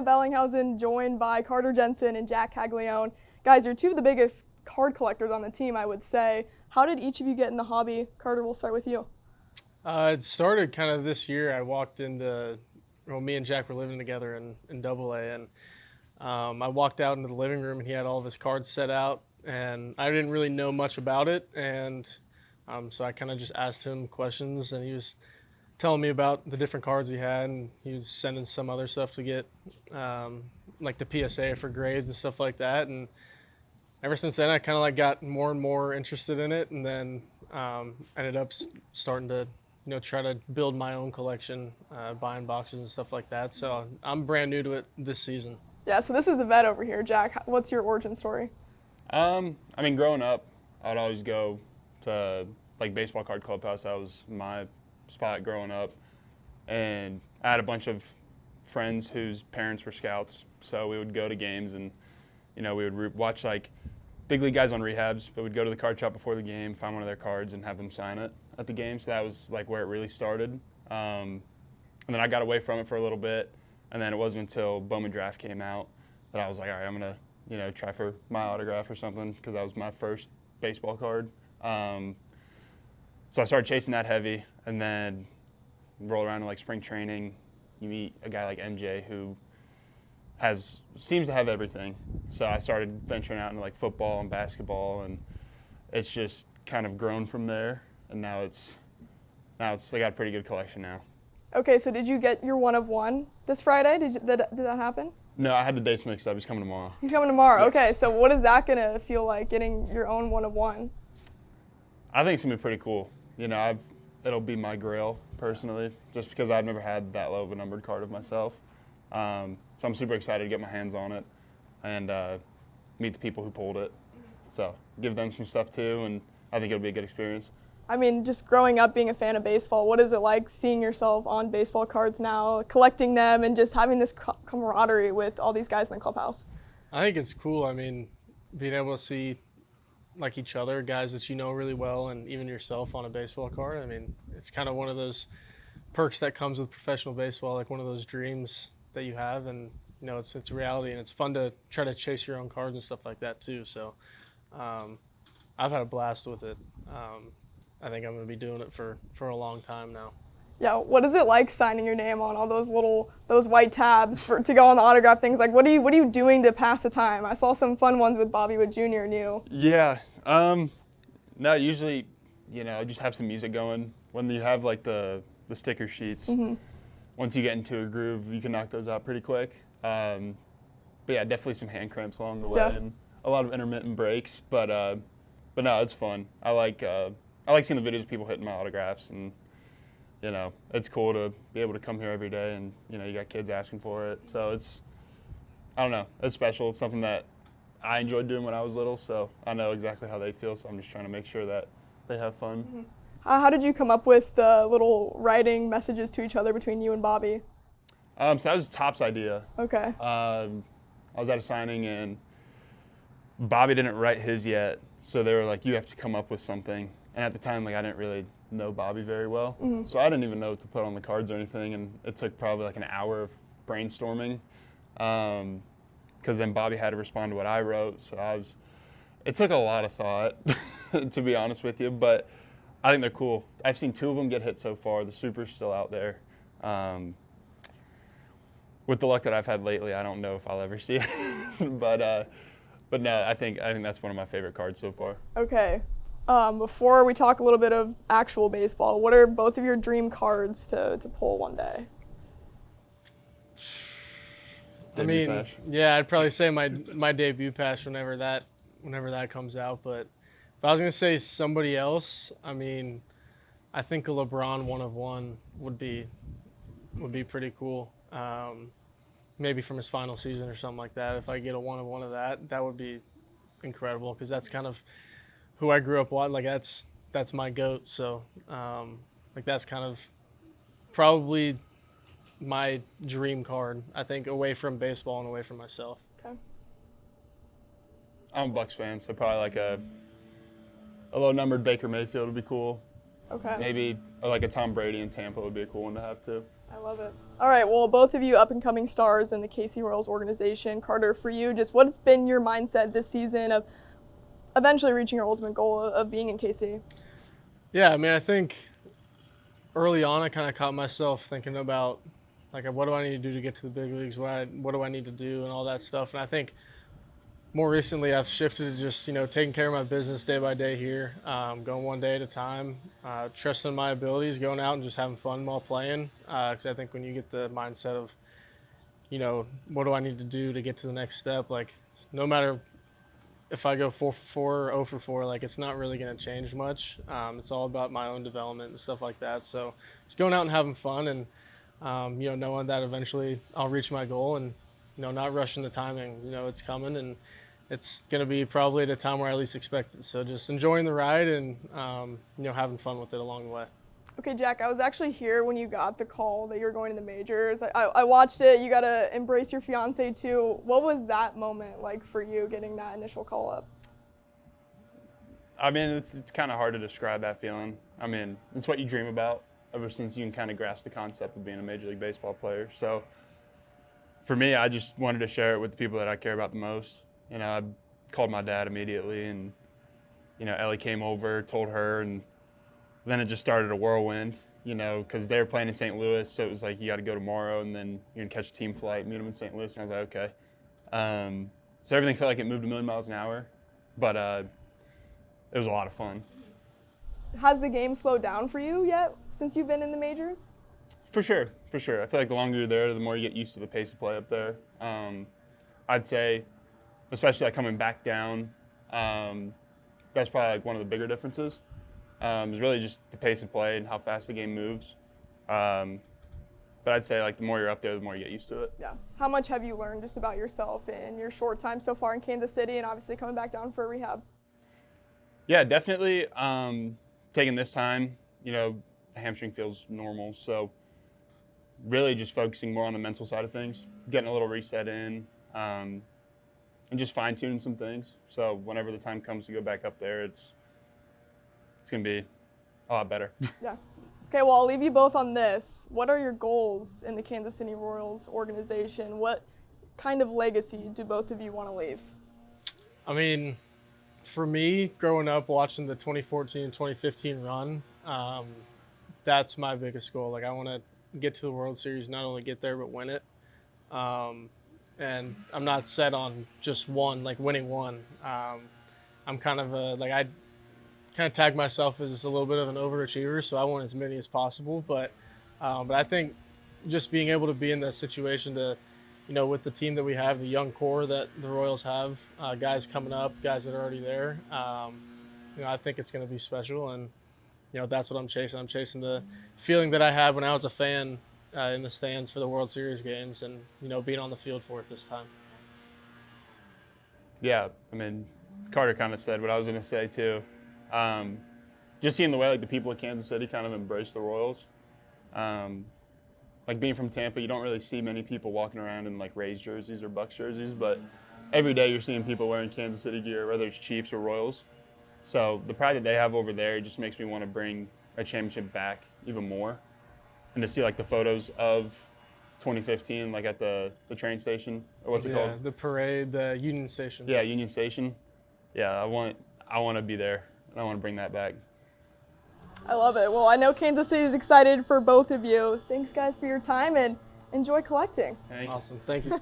at Bellinghausen, joined by Jensen and Jac Caglianone. Guys, you're two of the biggest card collectors on the team, I would say. How did each of you get in the hobby? Carter, we'll start with you. It started kind of this year. I walked into, me and Jack were living together in AA, and I walked out into the living room, and he had all of his cards set out, and I didn't really know much about it, and so I kind of just asked him questions, and he was telling me about the different cards he had, and he was sending some other stuff to get, like the PSA for grades and stuff like that, and ever since then, I kind of got more and more interested in it, and then ended up starting to, try to build my own collection, buying boxes and stuff like that. So I'm brand new to it this season. Yeah, so this is the vet over here. Jack, what's your origin story? Growing up, I'd always go to baseball card clubhouse. That was my spot growing up, and I had a bunch of friends whose parents were scouts, so we would go to games, and we would watch big league guys on rehabs, but we'd go to the card shop before the game, find one of their cards, and have them sign it at the game. So that was where it really started. And then I got away from it for a little bit, and then it wasn't until Bowman Draft came out that I was like, all right, I'm gonna try for my autograph or something, because that was my first baseball card. So I started chasing that heavy, and then roll around in spring training. You meet a guy like MJ who seems to have everything. So I started venturing out into football and basketball, and it's just kind of grown from there. And now I got a pretty good collection now. Okay, so did you get your one of one this Friday? Did that happen? No, I had the dates mixed up. He's coming tomorrow. He's coming tomorrow. Yes. Okay, so what is that gonna feel like, getting your own one of one? I think it's gonna be pretty cool. It'll be my grail personally, just because I've never had that low of a numbered card of myself. So I'm super excited to get my hands on it and meet the people who pulled it. So give them some stuff too, and I think it'll be a good experience. I mean, just growing up being a fan of baseball, what is it like seeing yourself on baseball cards now, collecting them, and just having this camaraderie with all these guys in the clubhouse? I think it's cool. I mean, being able to see each other, guys that you know really well, and even yourself on a baseball card. I mean, it's kind of one of those perks that comes with professional baseball, one of those dreams that you have, and it's reality, and it's fun to try to chase your own cards and stuff like that too. So I've had a blast with it. I think I'm going to be doing it for a long time now. Yeah, what is it like signing your name on all those white tabs to go on the autograph things? What are you doing to pass the time? I saw some fun ones with Bobby Wood Jr. and you. Yeah. No, usually, just have some music going. When you have the sticker sheets, once you get into a groove, you can knock those out pretty quick. But yeah, definitely some hand cramps along the way, and a lot of intermittent breaks. But no, it's fun. I like seeing the videos of people hitting my autographs, and it's cool to be able to come here every day, and you got kids asking for it. So I don't know, it's special. It's something that I enjoyed doing when I was little, so I know exactly how they feel. So I'm just trying to make sure that they have fun. Mm-hmm. How did you come up with the little writing messages to each other between you and Bobby? So that was Top's idea. Okay. I was at a signing, and Bobby didn't write his yet, so they were like, you have to come up with something. And at the time, I didn't really know Bobby very well, so I didn't even know what to put on the cards or anything, and it took probably an hour of brainstorming, because then Bobby had to respond to what I wrote, so it took a lot of thought, to be honest with you, but I think they're cool. I've seen 2 of them get hit so far. The Super's still out there. With the luck that I've had lately, I don't know if I'll ever see it, but no, I think that's one of my favorite cards so far. Okay. Before we talk a little bit of actual baseball, what are both of your dream cards to pull one day? I mean, yeah, I'd probably say my debut patch whenever that comes out. But if I was gonna say somebody else, I mean, I think a LeBron one of one would be pretty cool. Maybe from his final season or something like that. If I get a one of one of that would be incredible, because that's kind of who I grew up watching. That's my GOAT. So that's kind of probably my dream card, I think, away from baseball and away from myself. Okay. I'm a Bucks fan, so probably a low-numbered Baker Mayfield would be cool. Okay. Maybe a Tom Brady in Tampa would be a cool one to have too. I love it. All right, well, both of you up-and-coming stars in the KC Royals organization. Carter, for you, just what has been your mindset this season of eventually reaching your ultimate goal of being in KC? Yeah, I mean, I think early on I kind of caught myself thinking about, like, what do I need to do to get to the big leagues? What do I need to do and all that stuff. And I think more recently I've shifted to just, taking care of my business day by day here, going one day at a time, trusting my abilities, going out and just having fun while playing. Because I think when you get the mindset of, what do I need to do to get to the next step, like, no matter if I go 4 for 4 or 0 for 4, like, it's not really going to change much. It's all about my own development and stuff like that. So just going out and having fun and, knowing that eventually I'll reach my goal and, not rushing the timing. It's coming and it's going to be probably at a time where I least expect it. So just enjoying the ride and, having fun with it along the way. Okay, Jack, I was actually here when you got the call that you're going to the majors. I watched it. You got to embrace your fiance too. What was that moment like for you, getting that initial call up? I mean, it's kind of hard to describe that feeling. I mean, it's what you dream about ever since you can kind of grasp the concept of being a Major League Baseball player. So for me, I just wanted to share it with the people that I care about the most. I called my dad immediately, and, Ellie came over, told her, and then it just started a whirlwind, because they were playing in St. Louis, so it was like, you got to go tomorrow, and then you're going to catch a team flight, meet them in St. Louis, and I was like, okay. So everything felt like it moved a million miles an hour, but it was a lot of fun. Has the game slowed down for you yet since you've been in the majors? For sure. I feel like the longer you're there, the more you get used to the pace of play up there. I'd say, especially like coming back down, that's probably like one of the bigger differences. Is really just the pace of play and how fast the game moves. But I'd say like the more you're up there, the more you get used to it. Yeah. How much have you learned just about yourself in your short time so far in Kansas City and obviously coming back down for rehab? Yeah, definitely. Taking this time, the hamstring feels normal. So really just focusing more on the mental side of things, getting a little reset in, and just fine-tuning some things. So whenever the time comes to go back up there, it's going to be a lot better. Yeah. Okay, well, I'll leave you both on this. What are your goals in the Kansas City Royals organization? What kind of legacy do both of you want to leave? I mean, for me, growing up watching the 2014-2015 run, that's my biggest goal. Like, I want to get to the World Series, not only get there, but win it. And I'm not set on just one, like winning one. I'm kind of I kind of tag myself as a little bit of an overachiever, so I want as many as possible. But I think just being able to be in that situation to, with the team that we have, the young core that the Royals have, guys coming up, guys that are already there, I think it's going to be special. And, that's what I'm chasing. I'm chasing the feeling that I had when I was a fan in the stands for the World Series games and, being on the field for it this time. Yeah, I mean, Carter kind of said what I was going to say too. Just seeing the way like the people of Kansas City kind of embrace the Royals. Like being from Tampa, you don't really see many people walking around in like Rays jerseys or Bucks jerseys, but every day you're seeing people wearing Kansas City gear, whether it's Chiefs or Royals. So the pride that they have over there just makes me want to bring a championship back even more. And to see like the photos of 2015, like at the train station, or what's it called? Yeah, the parade, the Union Station. Yeah, Union Station. Yeah, I want to be there, and I want to bring that back. I love it. Well, I know Kansas City is excited for both of you. Thanks, guys, for your time, and enjoy collecting. Thank you. Awesome. Thank you.